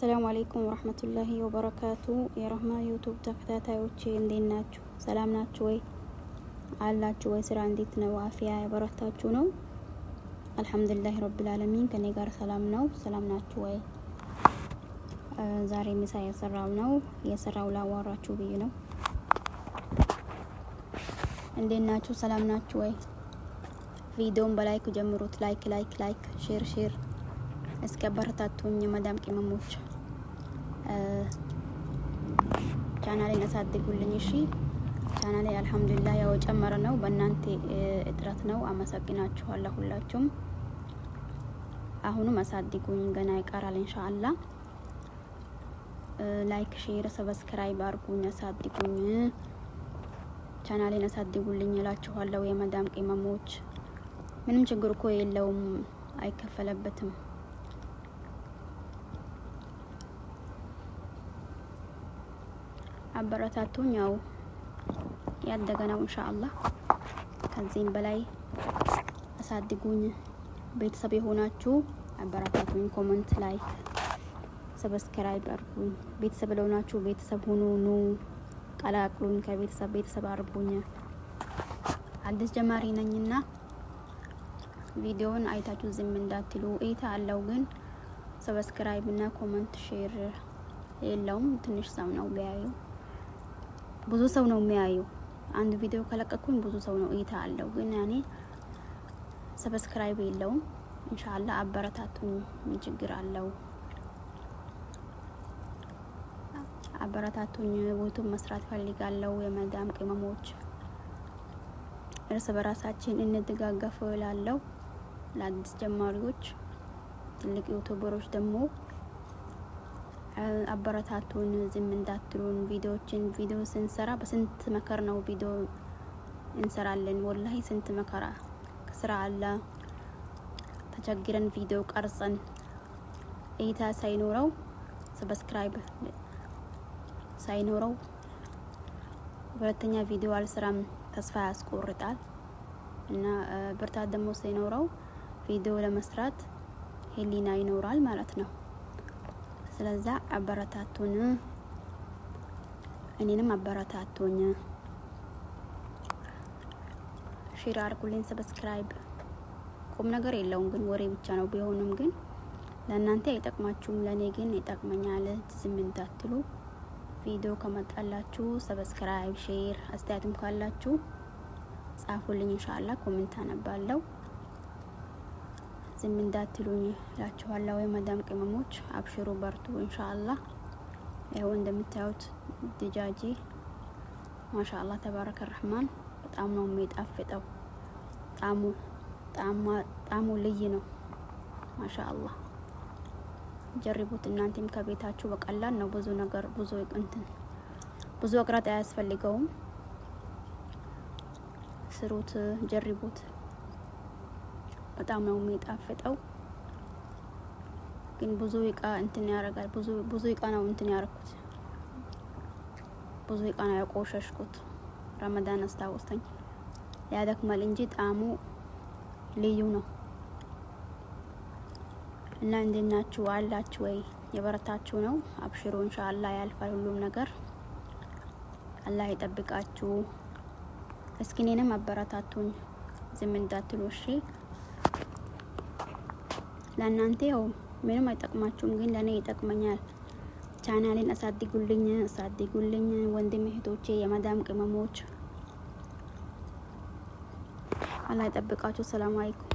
አሰላሙ አለይኩም ወራህመቱላሂ ወበረካቱ። የረህማ ዩቲዩብ ተከታታዮቼ እንዴት ናችሁ? ሰላም ናችሁ ወይ? አላችሁ ወይ? ስራ እንዴት ነው? አፊያ የበረታችሁ ነው? አልሐምዱሊላህ ረብል ዓለሚን ከኔ ጋር ሰላም ነው። ሰላም ናችሁ ወይ? ዛሬ ምሳ የሰራው ላዋራችሁ ብዬ ነው። እንዴት ናችሁ? ሰላም ናችሁ ወይ? ቪዲዮውን በላይክ ጀምሩት። ላይክ ሼር እስከ በረታቱኝ መዳም ቅመሞች ቻናሌን አሳድጉልኝ። እሺ ቻናሌ አልሐምዱሊላህ ያው ጨመረ ነው፣ በእናንተ እጥረት ነው። አመሰግናችኋለሁ ሁላችሁም። አሁንም አሳድጉኝ፣ ገና ይቀራል ኢንሻአላህ። ላይክ ሼር ሰብስክራይብ አድርጉኝ፣ አሳድጉኝ፣ ቻናሌን አሳድጉልኝ እላችኋለሁ። የመዳም ቅመሞች ምንም ችግር እኮ የለውም፣ አይከፈለበትም። አበረታቱኝ። ያው ያደገ ነው ኢንሻአላህ። ከዚህም በላይ አሳድጉኝ። ቤተሰብ የሆናችሁ አበረታቱኝ። ኮሜንት፣ ላይክ፣ ሰብስክራይብ አድርጉኝ። ቤተሰብ ለሆናችሁ ቤተሰብ ሁኑ፣ ኑ ቀላቅሉኝ። ከቤተሰብ አርቡኝ። አዲስ ጀማሪ ነኝና ቪዲዮውን አይታችሁ ዝም እንዳትሉ። እይታ አለው ግን ሰብስክራይብ እና ኮሜንት ሼር የለውም። ትንሽ ሰው ነው ቢያዩ፣ ብዙ ሰው ነው የሚያዩ። አንድ ቪዲዮ ከለቀኩኝ ብዙ ሰው ነው እይታ አለው፣ ግን ያኔ ሰብስክራይብ የለውም። ኢንሻአላህ አበረታቱኝ። ምን ችግር አለው? አበረታቱኝ። ዩቲዩብ መስራት ፈልጋለሁ። የመዳም ቅመሞች እርስ በራሳችን እንደጋገፍ እላለሁ። ለአዲስ ጀማሪዎች፣ ትልቅ ዩቲዩበሮች ደግሞ አበረታቱን። ዝም እንዳትሉን። ቪዲዮ ስንሰራ በስንት መከር ነው ቪዲዮ እንሰራለን። ወላሂ ስንት መከራ ስራ አለ። ተቸግረን ቪዲዮ ቀርጸን እይታ ሳይኖረው ሰብስክራይብ ሳይኖረው ሁለተኛ ቪዲዮ አልሰራም፣ ተስፋ ያስቆርጣል። እና ብርታት ደግሞ ሳይኖረው ቪዲዮ ለመስራት ህሊና ይኖራል ማለት ነው። ስለዛ አበረታቱን፣ እኔንም አበረታቱኝ። ሼር አድርጉልኝ፣ ሰብስክራይብ። ቁም ነገር የለውም ግን ወሬ ብቻ ነው። ቢሆንም ግን ለእናንተ አይጠቅማችሁም፣ ለኔ ግን ይጠቅመኛል። ዝም እንዳትሉ። ቪዲዮ ከመጣላችሁ ሰብስክራይብ፣ ሼር፣ አስተያየትም ካላችሁ ጻፉልኝ። ኢንሻአላህ ኮሜንት አነባለሁ። ዝም እንዳትሉኝ እላችኋለሁ። የመዳም ቅመሞች አብሽሩ፣ በርቱ ኢንሻአላህ። ያው እንደምታዩት ድጃጂ ማሻአላህ ተባረከ ረህማን በጣም ነው የሚጣፍጠው። ጣሙ ልዩ ነው ማሻአላህ። ጀርቡት እናንተም ከቤታችሁ። በቀላል ነው። ብዙ ነገር ብዙ እቅራት አያስፈልገውም። ስሩት፣ ጀርቡት። በጣም ነው የሚጣፍጠው። ግን ብዙ እቃ እንትን ያረጋል። ብዙ እቃ ነው እንትን ያረኩት። ብዙ እቃ ነው ያቆሸሽኩት። ረመዳን አስታውስተኝ። ያደክማል እንጂ ጣሙ ልዩ ነው። እና እንዴት ናችሁ? አላችሁ ወይ? የበረታችሁ ነው? አብሽሩ ኢንሻአላህ ያልፋል ሁሉም ነገር። አላህ ይጠብቃችሁ። እስኪ እኔንም አበረታቱኝ፣ ዝም እንዳትሉ እሺ። ለእናንተ ያው ምንም አይጠቅማችሁም፣ ግን ለኔ ይጠቅመኛል። ቻናሌን አሳድጉልኝ ወንድም እህቶቼ፣ የመዳም ቅመሞች። አላህ ይጠብቃችሁ። ሰላም አለይኩም።